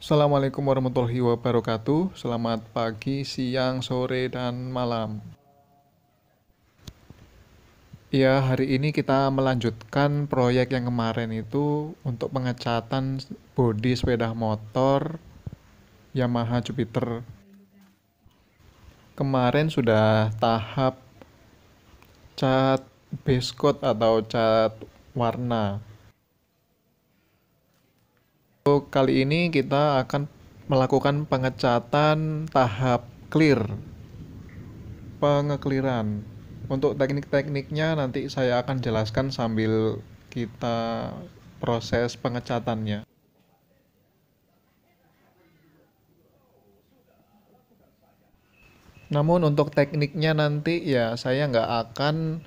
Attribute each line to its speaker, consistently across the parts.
Speaker 1: Assalamualaikum warahmatullahi wabarakatuh. Selamat pagi, siang, sore, dan malam. Ya, hari ini kita melanjutkan proyek yang kemarin itu untuk pengecatan bodi sepeda motor Yamaha Jupiter. Kemarin sudah tahap cat base coat atau cat warna. Untuk kali ini kita akan melakukan pengecatan tahap clear, pengekliran. Untuk teknik-tekniknya nanti saya akan jelaskan sambil kita proses pengecatannya. Namun untuk tekniknya nanti ya saya nggak akan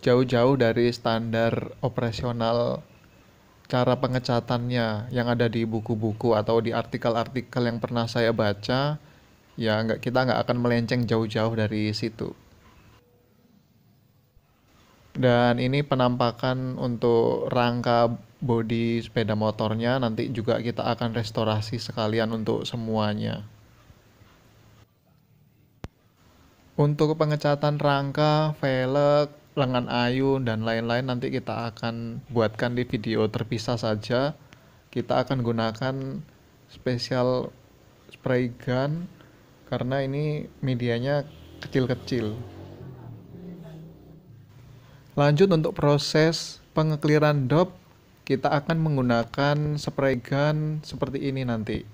Speaker 1: jauh-jauh dari standar operasional cara pengecatannya yang ada di buku-buku atau di artikel-artikel yang pernah saya baca. Ya kita nggak akan melenceng jauh-jauh dari situ. Dan ini penampakan untuk rangka bodi sepeda motornya, nanti juga kita akan restorasi sekalian untuk semuanya. Untuk pengecatan rangka, velg, lengan ayun, dan lain-lain nanti kita akan buatkan di video terpisah saja. Kita akan gunakan spesial spray gun karena ini medianya kecil-kecil. Lanjut untuk proses pengekliran dop, kita akan menggunakan spray gun seperti ini nanti.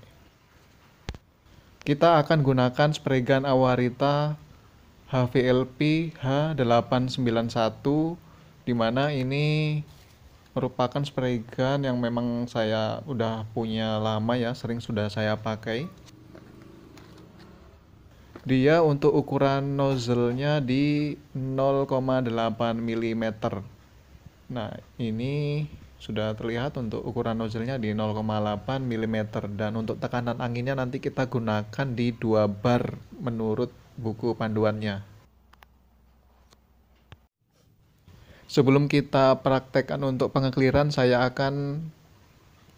Speaker 1: Kita akan gunakan spray gun Awarita HVLP H891, di mana ini merupakan spray gun yang memang saya udah punya lama ya, sering sudah saya pakai. Dia untuk ukuran nozzle-nya di 0,8 mm. Nah, ini sudah terlihat untuk ukuran nozzle-nya di 0,8 mm, dan untuk tekanan anginnya nanti kita gunakan di 2 bar menurut buku panduannya. Sebelum kita praktekkan untuk pengekliran, saya akan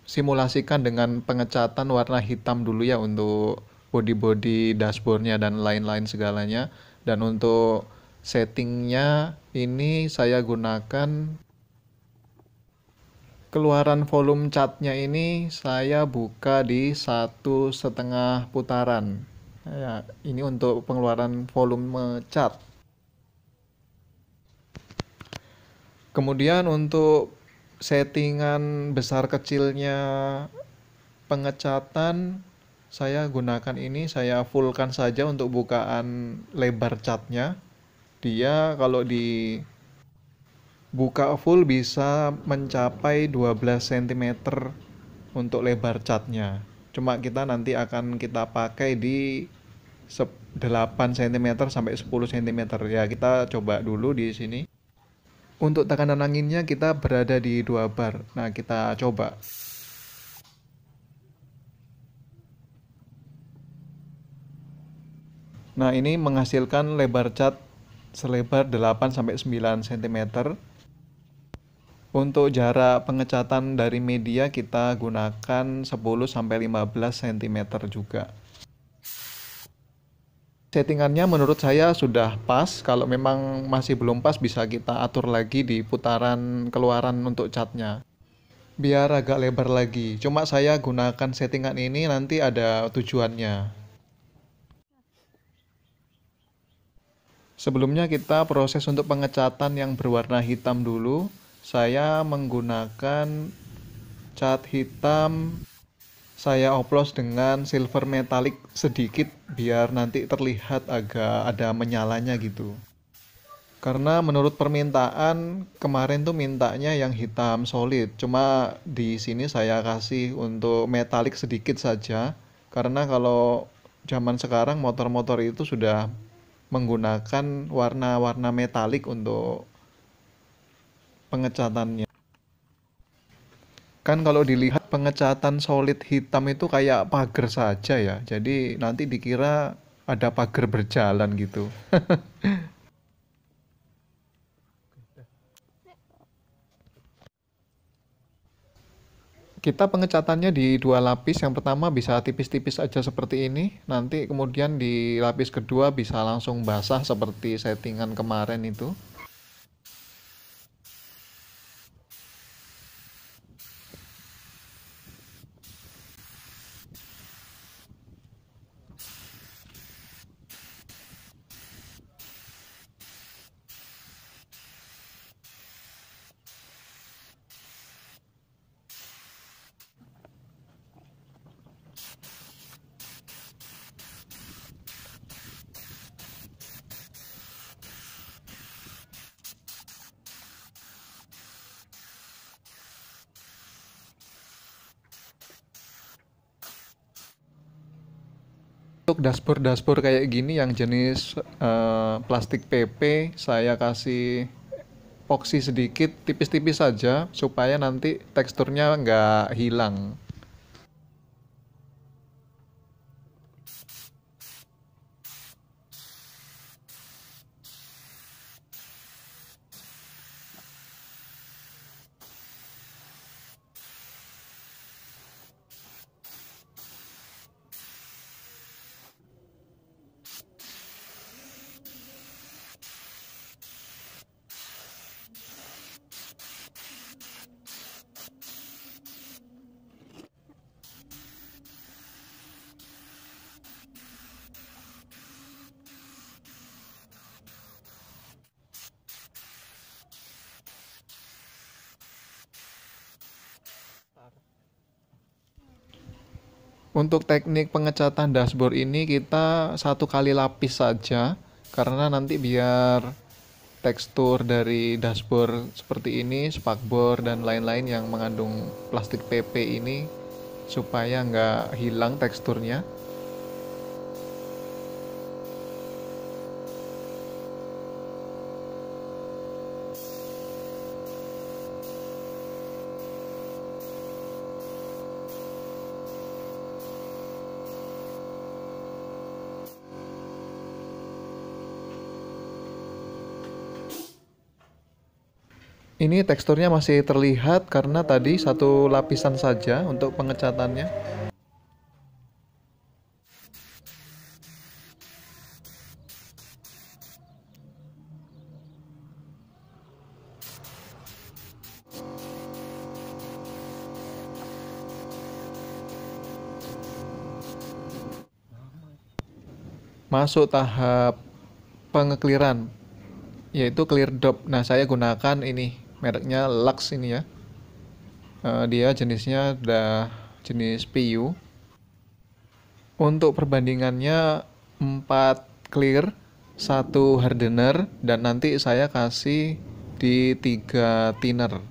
Speaker 1: simulasikan dengan pengecatan warna hitam dulu ya untuk body-body dashboardnya dan lain-lain segalanya. Dan untuk settingnya ini saya gunakan keluaran volume catnya, ini saya buka di 1,5 putaran. Ya, ini untuk pengeluaran volume cat. Kemudian untuk settingan besar kecilnya pengecatan, saya gunakan ini, saya fullkan saja untuk bukaan lebar catnya. Dia kalau dibuka full bisa mencapai 12 cm untuk lebar catnya. Cuma kita nanti akan kita pakai di 8 cm sampai 10 cm. Ya, kita coba dulu di sini. Untuk tekanan anginnya kita berada di 2 bar. Nah, kita coba. Nah, ini menghasilkan lebar cat selebar 8 sampai 9 cm. Untuk jarak pengecatan dari media kita gunakan 10 sampai 15 cm juga. Settingannya menurut saya sudah pas. Kalau memang masih belum pas bisa kita atur lagi di putaran keluaran untuk catnya, biar agak lebar lagi. Cuma saya gunakan settingan ini nanti ada tujuannya. Sebelumnya kita proses untuk pengecatan yang berwarna hitam dulu. Saya menggunakan cat hitam, saya oplos dengan silver metalik sedikit biar nanti terlihat agak ada menyalanya gitu. Karena menurut permintaan kemarin tuh mintanya yang hitam solid, cuma di sini saya kasih untuk metalik sedikit saja. Karena kalau zaman sekarang motor-motor itu sudah menggunakan warna-warna metalik untuk pengecatannya. Kan kalau dilihat pengecatan solid hitam itu kayak pagar saja ya. Jadi nanti dikira ada pagar berjalan gitu. Kita pengecatannya di dua lapis. Yang pertama bisa tipis-tipis aja seperti ini. Nanti kemudian di lapis kedua bisa langsung basah seperti settingan kemarin itu. Untuk dashboard-dashboard kayak gini yang jenis plastik PP, saya kasih epoxy sedikit, tipis-tipis saja supaya nanti teksturnya nggak hilang. Untuk teknik pengecatan dashboard ini kita satu kali lapis saja karena nanti biar tekstur dari dashboard seperti ini, spakbor dan lain-lain yang mengandung plastik PP ini supaya nggak hilang teksturnya. Ini teksturnya masih terlihat karena tadi satu lapisan saja untuk pengecatannya. Masuk tahap pengekliran, yaitu clear dop. Nah, saya gunakan ini, mereknya Lux ini ya. Dia jenisnya udah jenis PU. Untuk perbandingannya 4 clear, 1 hardener, dan nanti saya kasih di 3 thinner.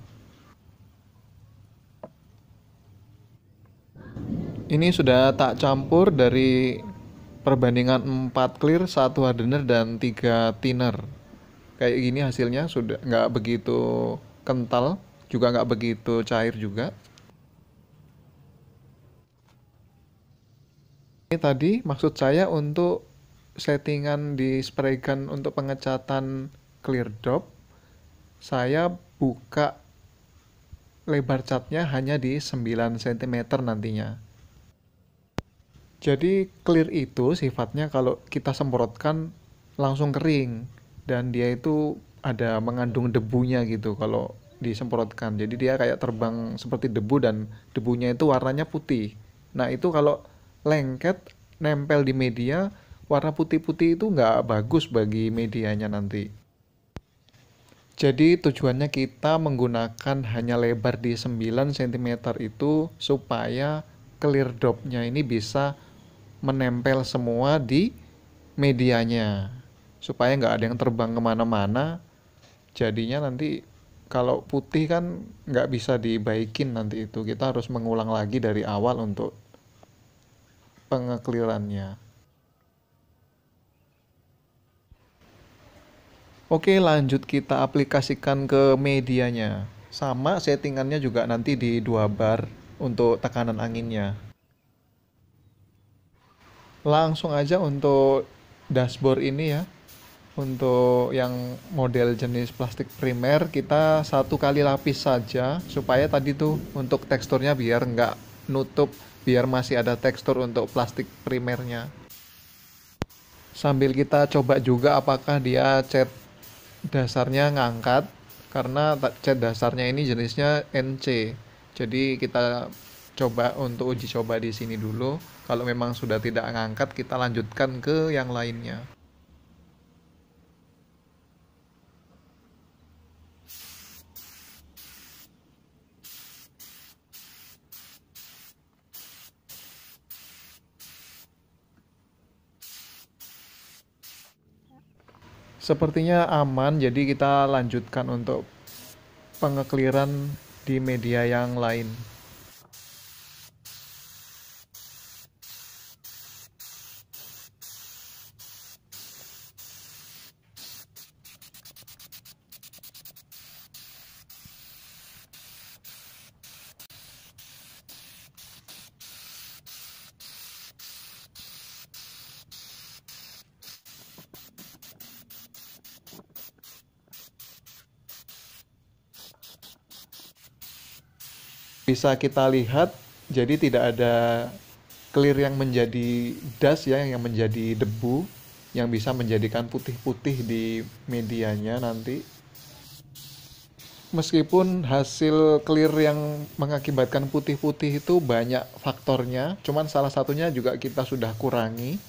Speaker 1: Ini sudah tak campur dari perbandingan 4 clear, 1 hardener, dan 3 thinner. Kayak gini hasilnya sudah nggak begitu kental, juga nggak begitu cair juga. Ini tadi maksud saya untuk settingan di spray gun untuk pengecatan clear drop, saya buka lebar catnya hanya di 9 cm nantinya. Jadi clear itu sifatnya kalau kita semprotkan langsung kering dan dia itu ada mengandung debunya gitu kalau disemprotkan. Jadi dia kayak terbang seperti debu dan debunya itu warnanya putih. Nah itu kalau lengket nempel di media warna putih-putih itu nggak bagus bagi medianya nanti. Jadi tujuannya kita menggunakan hanya lebar di 9 cm itu supaya clear dropnya ini bisa menempel semua di medianya. Supaya nggak ada yang terbang kemana-mana. Jadinya nanti kalau putih kan nggak bisa dibaikin nanti itu. Kita harus mengulang lagi dari awal untuk pengeklirannya. Oke, lanjut kita aplikasikan ke medianya. Sama settingannya juga nanti di 2 bar untuk tekanan anginnya. Langsung aja untuk dashboard ini ya. Untuk yang model jenis plastik primer kita satu kali lapis saja supaya tadi tuh untuk teksturnya biar nggak nutup, biar masih ada tekstur untuk plastik primernya. Sambil kita coba juga apakah dia cat dasarnya ngangkat, karena cat dasarnya ini jenisnya NC. Jadi kita coba untuk uji coba di sini dulu. Kalau memang sudah tidak ngangkat, kita lanjutkan ke yang lainnya. Sepertinya aman, jadi kita lanjutkan untuk pengekliran di media yang lain. Bisa kita lihat, jadi tidak ada clear yang menjadi dust ya, yang menjadi debu, yang bisa menjadikan putih-putih di medianya nanti. Meskipun hasil clear yang mengakibatkan putih-putih itu banyak faktornya, cuman salah satunya juga kita sudah kurangi.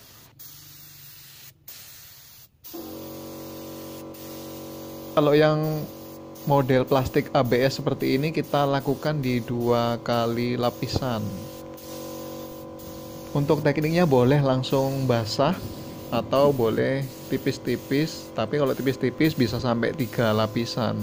Speaker 1: Kalau yang model plastik ABS seperti ini kita lakukan di 2 kali lapisan. Untuk tekniknya boleh langsung basah atau boleh tipis-tipis, tapi kalau tipis-tipis bisa sampai 3 lapisan.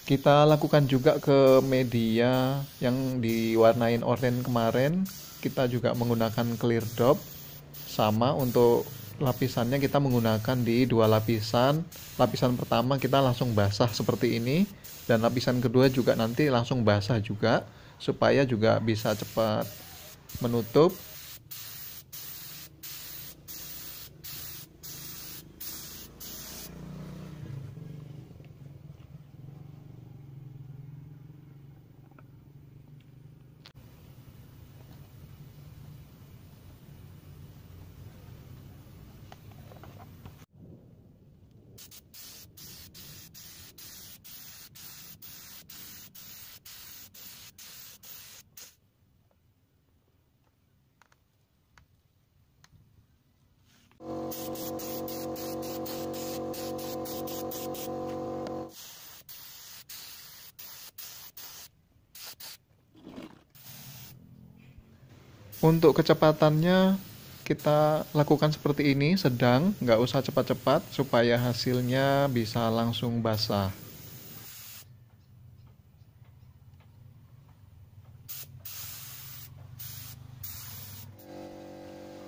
Speaker 1: Kita lakukan juga ke media yang diwarnain oranye kemarin. Kita juga menggunakan clear dop. Sama untuk lapisannya kita menggunakan di 2 lapisan. Lapisan pertama kita langsung basah seperti ini. Dan lapisan kedua juga nanti langsung basah juga. Supaya juga bisa cepat menutup. Untuk kecepatannya kita lakukan seperti ini, sedang, nggak usah cepat-cepat supaya hasilnya bisa langsung basah.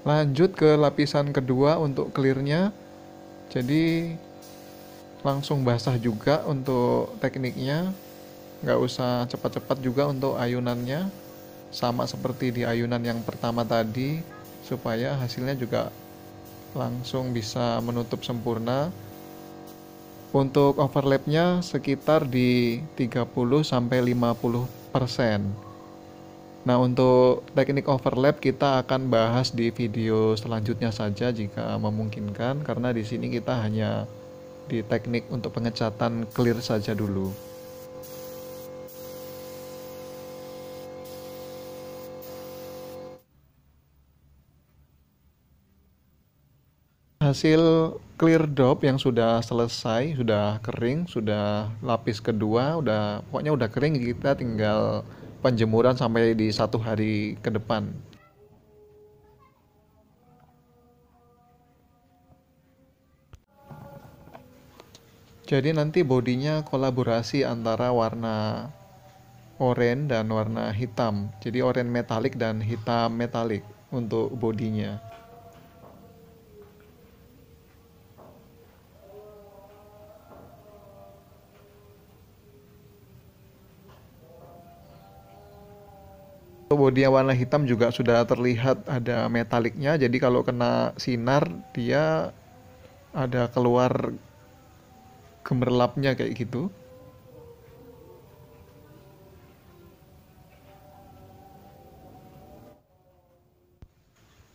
Speaker 1: Lanjut ke lapisan kedua untuk clearnya. Jadi langsung basah juga untuk tekniknya. Nggak usah cepat-cepat juga untuk ayunannya. Sama seperti di ayunan yang pertama tadi, supaya hasilnya juga langsung bisa menutup sempurna. Untuk overlapnya sekitar di 30-50%. Nah, untuk teknik overlap kita akan bahas di video selanjutnya saja jika memungkinkan, karena di sini kita hanya di teknik untuk pengecatan clear saja dulu. Hasil clear dop yang sudah selesai, sudah kering, sudah lapis kedua, pokoknya udah kering, kita tinggal penjemuran sampai di 1 hari ke depan. Jadi nanti bodinya kolaborasi antara warna oranye dan warna hitam. Jadi oranye metalik dan hitam metalik untuk bodinya. Bodi yang warna hitam juga sudah terlihat ada metaliknya, jadi kalau kena sinar dia ada keluar gemerlapnya kayak gitu.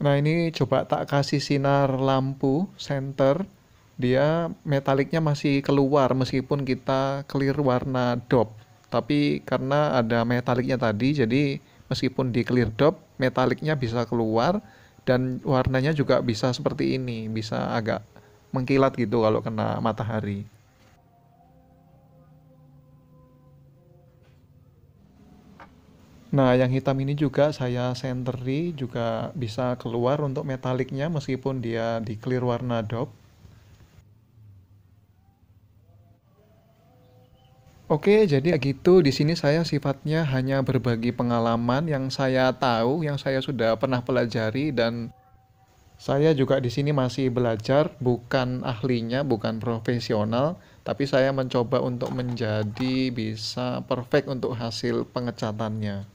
Speaker 1: Nah, ini coba tak kasih sinar lampu senter, dia metaliknya masih keluar meskipun kita clear warna dop. Tapi karena ada metaliknya tadi, jadi meskipun di clear dop, metaliknya bisa keluar dan warnanya juga bisa seperti ini, bisa agak mengkilat gitu kalau kena matahari. Nah, yang hitam ini juga saya senteri, juga bisa keluar untuk metaliknya meskipun dia di clear warna dop. Oke, jadi ya gitu. Di sini saya sifatnya hanya berbagi pengalaman yang saya tahu, yang saya sudah pernah pelajari, dan saya juga di sini masih belajar, bukan ahlinya, bukan profesional, tapi saya mencoba untuk menjadi bisa perfect untuk hasil pengecatannya.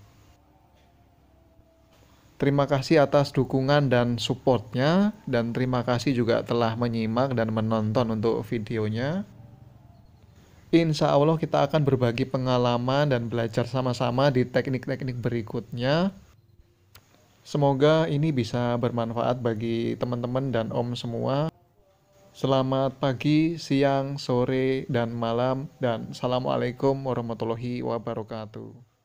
Speaker 1: Terima kasih atas dukungan dan supportnya, dan terima kasih juga telah menyimak dan menonton untuk videonya. Insya Allah kita akan berbagi pengalaman dan belajar sama-sama di teknik-teknik berikutnya. Semoga ini bisa bermanfaat bagi teman-teman dan Om semua. Selamat pagi, siang, sore, dan malam, dan Assalamualaikum warahmatullahi wabarakatuh.